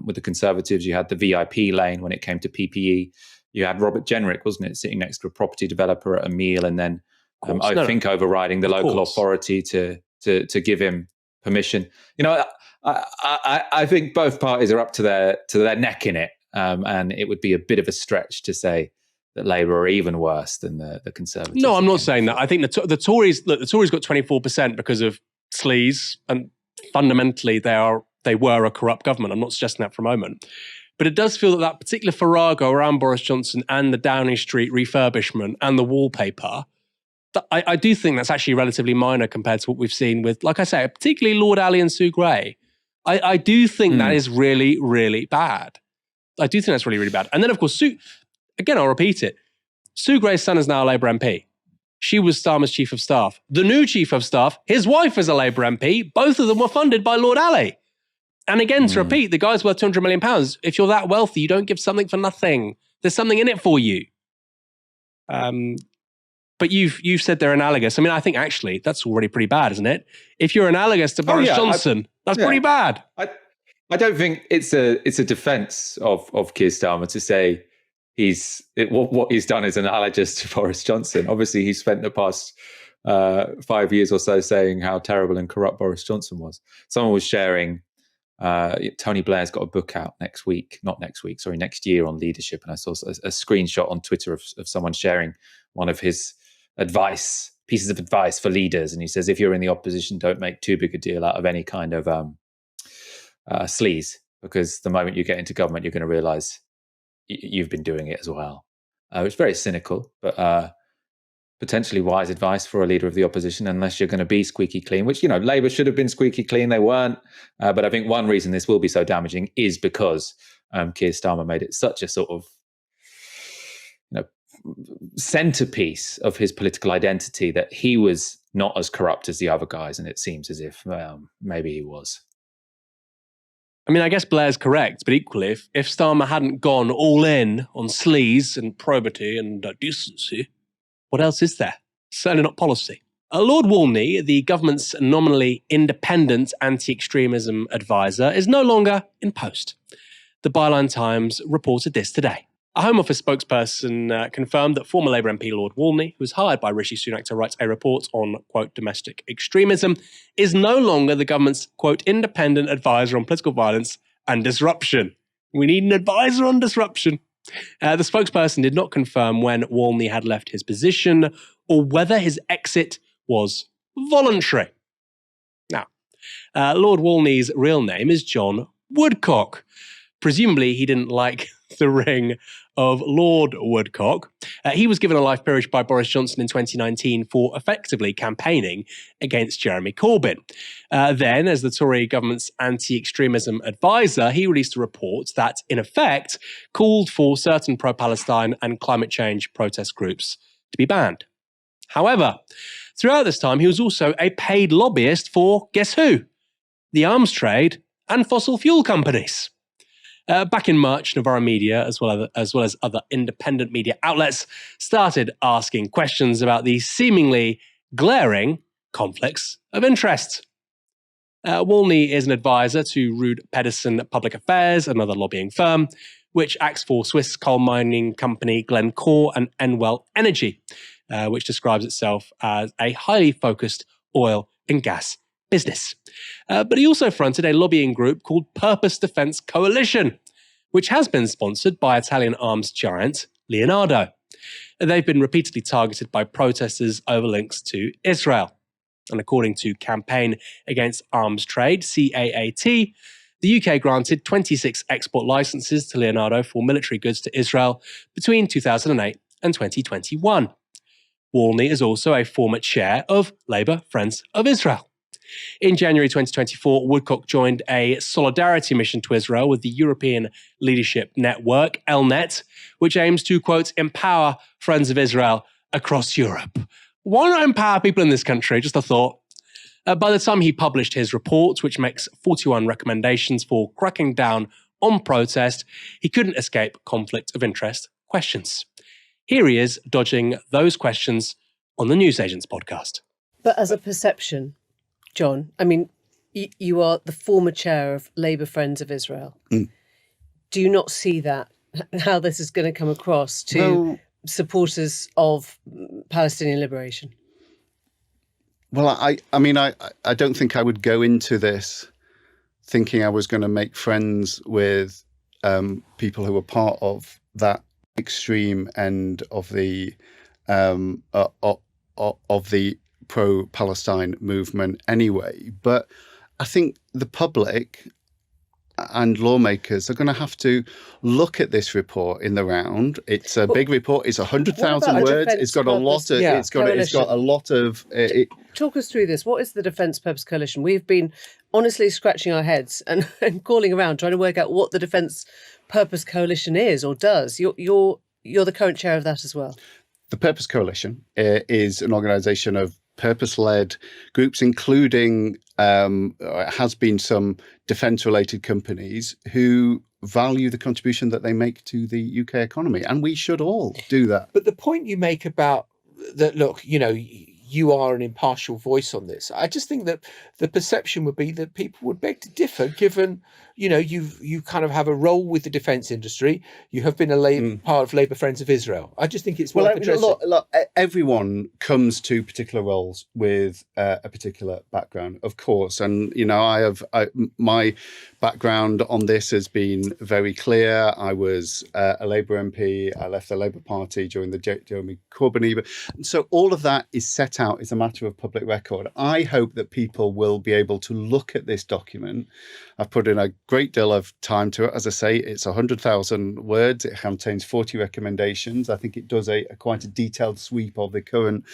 with the Conservatives, you had the VIP lane when it came to PPE. You had Robert Jenrick, wasn't it, sitting next to a property developer at a meal, and then overriding the local authority to give him permission. I think both parties are up to their neck in it, and it would be a bit of a stretch to say that Labour are even worse than the Conservatives. No, I'm not saying that. I think the Tories got 24% because of sleaze, and fundamentally they were a corrupt government. I'm not suggesting that for a moment. But it does feel that particular farrago around Boris Johnson and the Downing Street refurbishment and the wallpaper, I do think that's actually relatively minor compared to what we've seen with, like I say, particularly Lord Ali and Sue Gray. I do think that is really, really bad. I do think that's really, really bad. And then, of course, again, I'll repeat it. Sue Gray's son is now a Labour MP. She was Starmer's chief of staff. The new chief of staff, his wife is a Labour MP. Both of them were funded by Lord Ali. And again, to repeat, the guy's worth £200 million. If you're that wealthy, you don't give something for nothing. There's something in it for you. But you've said they're analogous. I mean, I think actually that's already pretty bad, isn't it? If you're analogous to Boris Johnson, that's pretty bad. I don't think it's a defence of Keir Starmer to say what he's done is analogous to Boris Johnson. Obviously, he spent the past 5 years or so saying how terrible and corrupt Boris Johnson was. Someone was sharing, Tony Blair's got a book out next year on leadership. And I saw a screenshot on Twitter of someone sharing one of his pieces of advice for leaders. And he says, if you're in the opposition, don't make too big a deal out of any kind of sleaze, because the moment you get into government, you're going to realise you've been doing it as well. It's very cynical, but potentially wise advice for a leader of the opposition, unless you're going to be squeaky clean, which, Labour should have been squeaky clean. They weren't. But I think one reason this will be so damaging is because Keir Starmer made it such a sort of centerpiece of his political identity that he was not as corrupt as the other guys. And it seems as if maybe he was. I mean, I guess Blair's correct, but equally, if Starmer hadn't gone all in on sleaze and probity and decency, what else is there? Certainly not policy. Lord Walney, the government's nominally independent anti-extremism advisor, is no longer in post. The Byline Times reported this today. A Home Office spokesperson confirmed that former Labour MP Lord Walney, who was hired by Rishi Sunak to write a report on, quote, domestic extremism, is no longer the government's, quote, independent advisor on political violence and disruption. We need an advisor on disruption. The spokesperson did not confirm when Walney had left his position or whether his exit was voluntary. Now, Lord Walney's real name is John Woodcock. Presumably, he didn't like the ring of Lord Woodcock. He was given a life peerage by Boris Johnson in 2019 for effectively campaigning against Jeremy Corbyn. Then, as the Tory government's anti-extremism advisor, he released a report that, in effect, called for certain pro-Palestine and climate change protest groups to be banned. However, throughout this time, he was also a paid lobbyist for, guess who? The arms trade and fossil fuel companies. Back in March, Novara Media, as well as other independent media outlets, started asking questions about these seemingly glaring conflicts of interest. Walney is an advisor to Ruud Pedersen Public Affairs, another lobbying firm, which acts for Swiss coal mining company Glencore and Enwell Energy, which describes itself as a highly focused oil and gas business. But he also fronted a lobbying group called Purpose Defence Coalition, which has been sponsored by Italian arms giant Leonardo. They've been repeatedly targeted by protesters over links to Israel. And according to Campaign Against Arms Trade, CAAT, the UK granted 26 export licenses to Leonardo for military goods to Israel between 2008 and 2021. Walney is also a former chair of Labour Friends of Israel. In January 2024, Woodcock joined a solidarity mission to Israel with the European Leadership Network, ELNet, which aims to, quote, empower Friends of Israel across Europe. Why not empower people in this country? Just a thought. By the time he published his report, which makes 41 recommendations for cracking down on protest, he couldn't escape conflict of interest questions. Here he is dodging those questions on the Newsagents podcast. But as a perception, John, I mean, you are the former chair of Labour Friends of Israel. Do you not see that, how this is going to come across to supporters of Palestinian liberation? Well, I mean, I don't think I would go into this thinking I was going to make friends with people who were part of that extreme end of the pro-Palestine movement anyway. But I think the public and lawmakers are going to have to look at this report in the round. It's a big report. It's 100,000 words. It's got a lot of. It's got a lot of. Talk us through this. What is the Defence Purpose Coalition? We've been honestly scratching our heads and calling around trying to work out what the Defence Purpose Coalition is or does. You're the current chair of that as well. The Purpose Coalition is an organisation of purpose-led groups, including has been some defence-related companies who value the contribution that they make to the UK economy, and we should all do that. But the point you make about that, look, you know, you are an impartial voice on this. I just think that the perception would be that people would beg to differ, given, you know, you kind of have a role with the defence industry. You have been a part of Labour Friends of Israel. I just think it's worth addressing. Look, everyone comes to particular roles with a particular background, of course. And, you know, my background on this has been very clear. I was a Labour MP. I left the Labour Party during the Jeremy Corbyn era. So all of that is set out as a matter of public record. I hope that people will be able to look at this document. I've put in a great deal of time to it. As I say, it's 100,000 words. It contains 40 recommendations. I think it does quite a detailed sweep of the current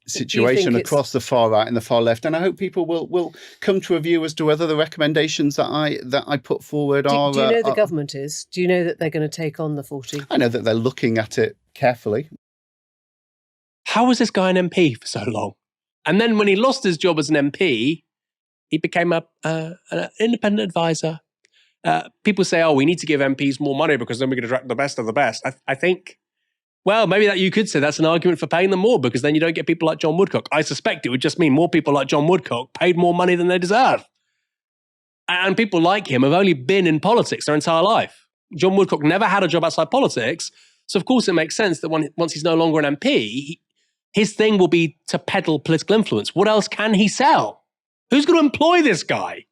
situation across the far right and the far left. And I hope people will come to a view as to whether the recommendations that I put forward are... Do you know the government is? Do you know that they're going to take on the 40? I know that they're looking at it carefully. How was this guy an MP for so long? And then when he lost his job as an MP, he became an independent advisor. People say, we need to give MPs more money because then we're going to attract the best of the best. I think, well, maybe that you could say that's an argument for paying them more, because then you don't get people like John Woodcock. I suspect it would just mean more people like John Woodcock paid more money than they deserve. And people like him have only been in politics their entire life. John Woodcock never had a job outside politics. So, of course, it makes sense that once he's no longer an MP, his thing will be to peddle political influence. What else can he sell? Who's going to employ this guy?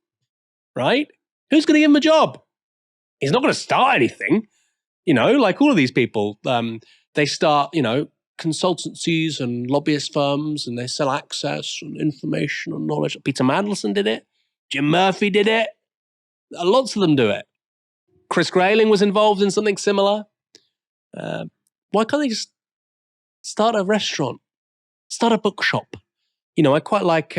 Right? Who's going to give him a job? He's not going to start anything. Like all of these people, they start, consultancies and lobbyist firms, and they sell access and information and knowledge. Peter Mandelson did it. Jim Murphy did it. Lots of them do it. Chris Grayling was involved in something similar. Why can't they just start a restaurant, start a bookshop? I quite like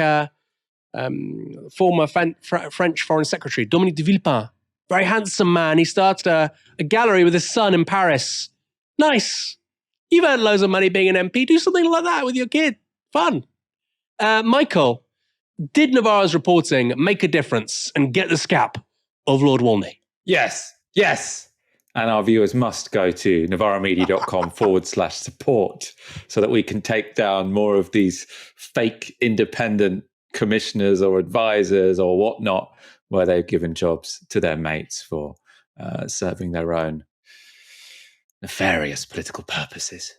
former French Foreign Secretary Dominique de Villepin. Very handsome man. He started a gallery with his son in Paris. Nice. You've earned loads of money being an MP. Do something like that with your kid. Fun. Michael, did Novara's reporting make a difference and get the scap of Lord Walney? Yes. And our viewers must go to novaramedia.com/support so that we can take down more of these fake independent commissioners or advisors or whatnot, where they've given jobs to their mates for serving their own nefarious political purposes.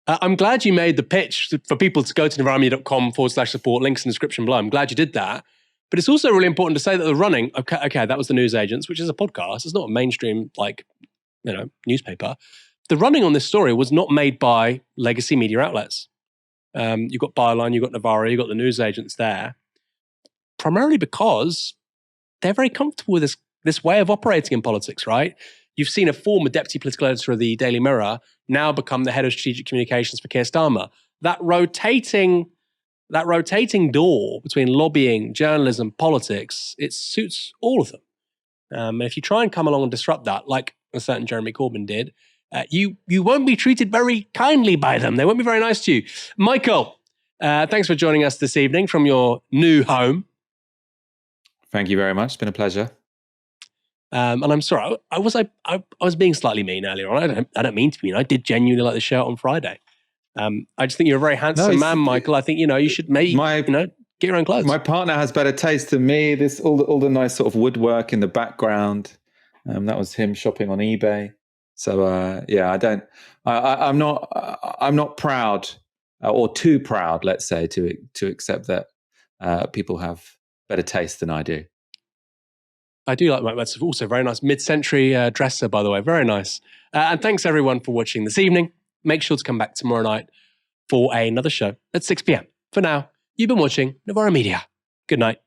I'm glad you made the pitch for people to go to novaramedia.com/support, links in the description below. I'm glad you did that. But it's also really important to say that the running, okay, that was the News Agents, which is a podcast. It's not a mainstream, newspaper. The running on this story was not made by legacy media outlets. You've got Byline, you've got Novara, you've got the News Agents there, primarily because they're very comfortable with this way of operating in politics, right? You've seen a former deputy political editor of the Daily Mirror now become the head of strategic communications for Keir Starmer. That rotating door between lobbying, journalism, politics, it suits all of them. And if you try and come along and disrupt that, like a certain Jeremy Corbyn did, you won't be treated very kindly by them. They won't be very nice to you. Michael, thanks for joining us this evening from your new home. Thank you very much. It's been a pleasure. And I'm sorry, I was being slightly mean earlier on. I don't mean to be mean. I did genuinely like the show on Friday. I just think you're a very handsome man, Michael. I think, you should maybe, get your own clothes. My partner has better taste than me. This all the nice sort of woodwork in the background. That was him shopping on eBay. So I'm not proud or too proud, let's say, to accept that people have better taste than I do. I do like that's also a very nice mid-century dresser, by the way. Very nice. And thanks everyone for watching this evening. Make sure to come back tomorrow night for another show at 6 p.m. For now, you've been watching Novara Media. Good night.